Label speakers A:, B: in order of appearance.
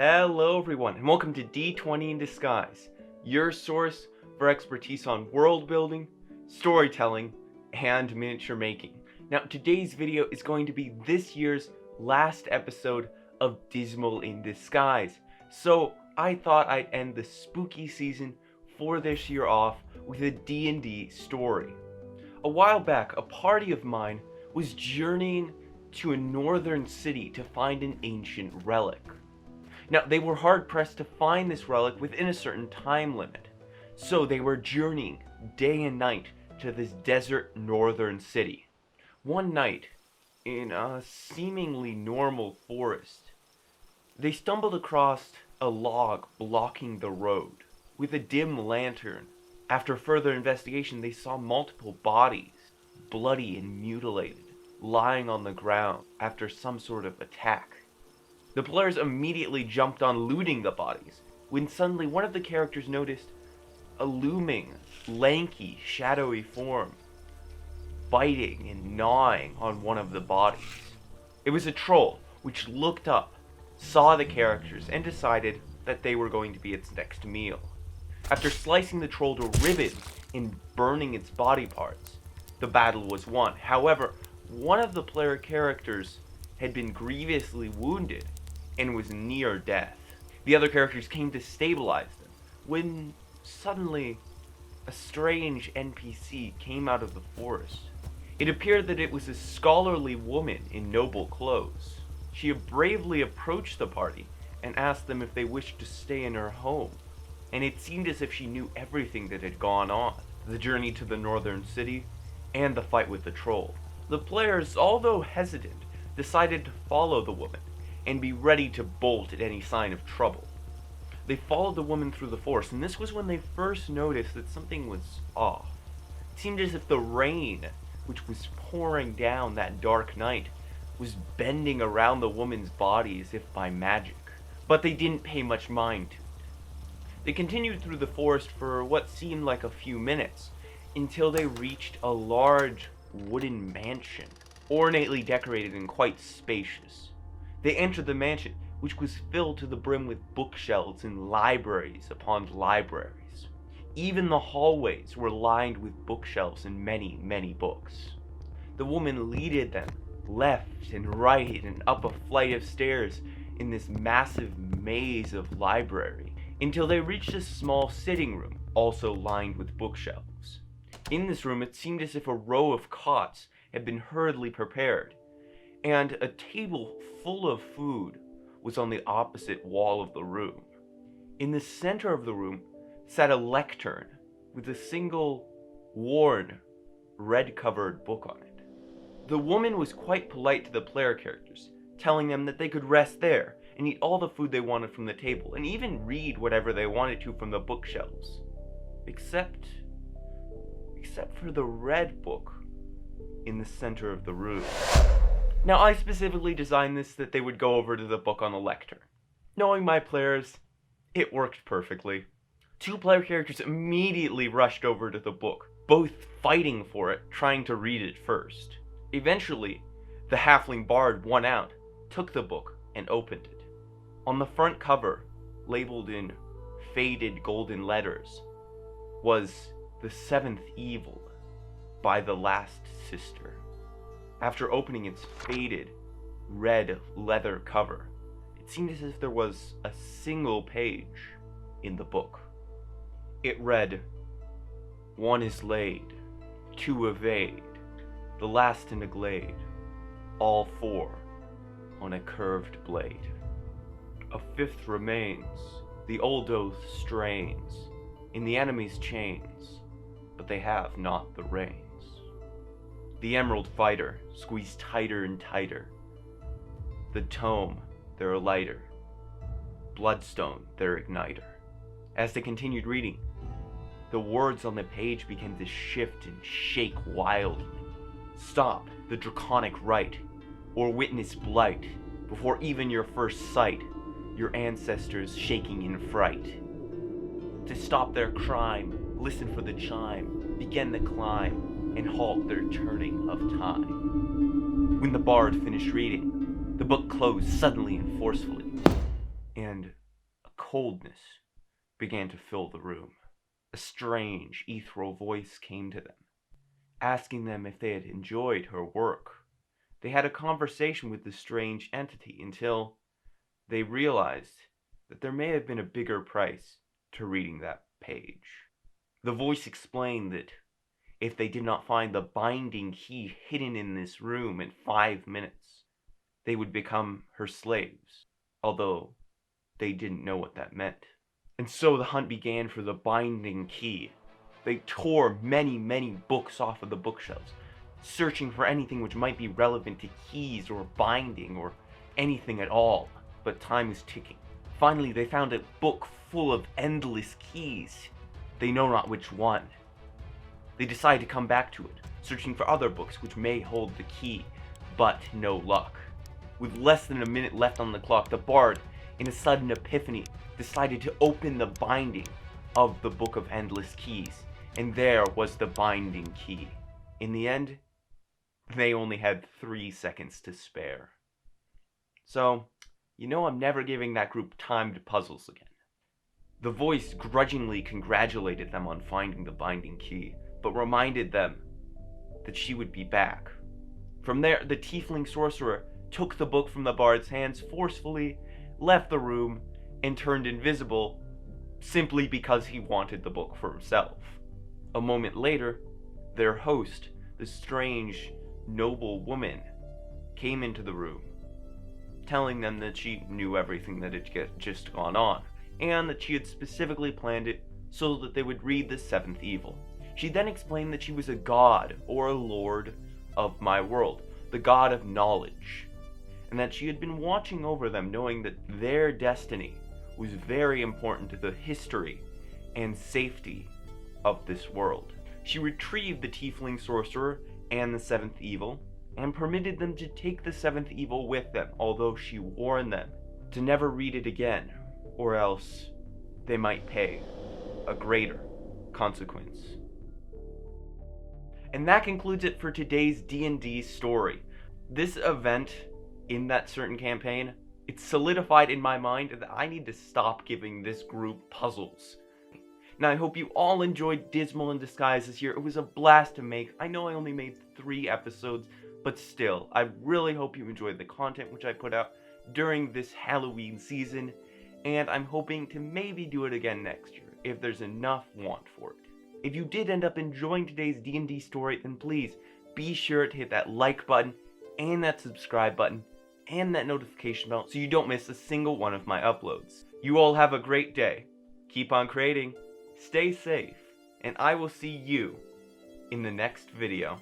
A: Hello everyone, and welcome to D20 in Disguise, your source for expertise on world building, storytelling, and miniature making. Now, today's video is going to be this year's last episode of Dismal in Disguise, so I thought I'd end the spooky season for this year off with a D&D story. A while back, a party of mine was journeying to a northern city to find an ancient relic. Now, they were hard-pressed to find this relic within a certain time limit, so they were journeying day and night to this desert northern city. One night, in a seemingly normal forest, they stumbled across a log blocking the road. With a dim lantern, after further investigation, they saw multiple bodies, bloody and mutilated, lying on the ground after some sort of attack. The players immediately jumped on looting the bodies, when suddenly one of the characters noticed a looming, lanky, shadowy form biting and gnawing on one of the bodies. It was a troll, which looked up, saw the characters, and decided that they were going to be its next meal. After slicing the troll to ribbons and burning its body parts, the battle was won. However, one of the player characters had been grievously wounded and was near death. The other characters came to stabilize them, when suddenly a strange NPC came out of the forest. It appeared that it was a scholarly woman in noble clothes. She bravely approached the party and asked them if they wished to stay in her home, and it seemed as if she knew everything that had gone on, the journey to the northern city, and the fight with the troll. The players, although hesitant, decided to follow the woman and be ready to bolt at any sign of trouble. They followed the woman through the forest, and this was when they first noticed that something was off. It seemed as if the rain, which was pouring down that dark night, was bending around the woman's body as if by magic. But they didn't pay much mind to it. They continued through the forest for what seemed like a few minutes, until they reached a large wooden mansion, ornately decorated and quite spacious. They entered the mansion, which was filled to the brim with bookshelves and libraries upon libraries. Even the hallways were lined with bookshelves and many, many books. The woman leaded them left and right and up a flight of stairs in this massive maze of library, until they reached a small sitting room, also lined with bookshelves. In this room, it seemed as if a row of cots had been hurriedly prepared, and a table full of food was on the opposite wall of the room. In the center of the room sat a lectern with a single, worn, red-covered book on it. The woman was quite polite to the player characters, telling them that they could rest there and eat all the food they wanted from the table, and even read whatever they wanted to from the bookshelves. Except for the red book in the center of the room. Now, I specifically designed this that they would go over to the book on the lectern. Knowing my players, it worked perfectly. Two player characters immediately rushed over to the book, both fighting for it, trying to read it first. Eventually, the halfling bard won out, took the book, and opened it. On the front cover, labeled in faded golden letters, was The Seventh Evil by the Last Sister. After opening its faded, red leather cover, it seemed as if there was a single page in the book. It read, "One is laid, two evade, the last in a glade, all four on a curved blade. A fifth remains, the old oath strains, in the enemy's chains, but they have not the reins. The emerald fighter squeezed tighter and tighter, the tome their lighter, bloodstone their igniter." As they continued reading, the words on the page began to shift and shake wildly. "Stop the draconic rite, or witness blight, before even your first sight, your ancestors shaking in fright. To stop their crime, listen for the chime, begin the climb, and halt their turning of time." When the bard finished reading, the book closed suddenly and forcefully, and a coldness began to fill the room. A strange, ethereal voice came to them, asking them if they had enjoyed her work. They had a conversation with the strange entity until they realized that there may have been a bigger price to reading that page. The voice explained that if they did not find the binding key hidden in this room in 5 minutes, they would become her slaves, although they didn't know what that meant. And so the hunt began for the binding key. They tore many books off of the bookshelves, searching for anything which might be relevant to keys or binding or anything at all, but time was ticking. Finally, they found a book full of endless keys. They know not which one. They decide to come back to it, searching for other books which may hold the key, but no luck. With less than a minute left on the clock, the bard, in a sudden epiphany, decided to open the binding of the Book of Endless Keys, and there was the binding key. In the end, they only had 3 seconds to spare. So, I'm never giving that group timed puzzles again. The voice grudgingly congratulated them on finding the binding key, but reminded them that she would be back. From there, the tiefling sorcerer took the book from the bard's hands forcefully, left the room, and turned invisible simply because he wanted the book for himself. A moment later, their host, the strange, noble woman, came into the room, telling them that she knew everything that had just gone on, and that she had specifically planned it so that they would read the 7th evil. She then explained that she was a god or a lord of my world, the god of knowledge, and that she had been watching over them, knowing that their destiny was very important to the history and safety of this world. She retrieved the tiefling sorcerer and the 7th evil, and permitted them to take the 7th evil with them, although she warned them to never read it again, or else they might pay a greater consequence. And that concludes it for today's D&D story. This event in that certain campaign, it solidified in my mind that I need to stop giving this group puzzles. Now, I hope you all enjoyed Dismal in Disguise this year. It was a blast to make. I know I only made 3 episodes, but still, I really hope you enjoyed the content which I put out during this Halloween season, and I'm hoping to maybe do it again next year, if there's enough want for it. If you did end up enjoying today's D&D story, then please be sure to hit that like button, and that subscribe button, and that notification bell so you don't miss a single one of my uploads. You all have a great day. Keep on creating, stay safe, and I will see you in the next video.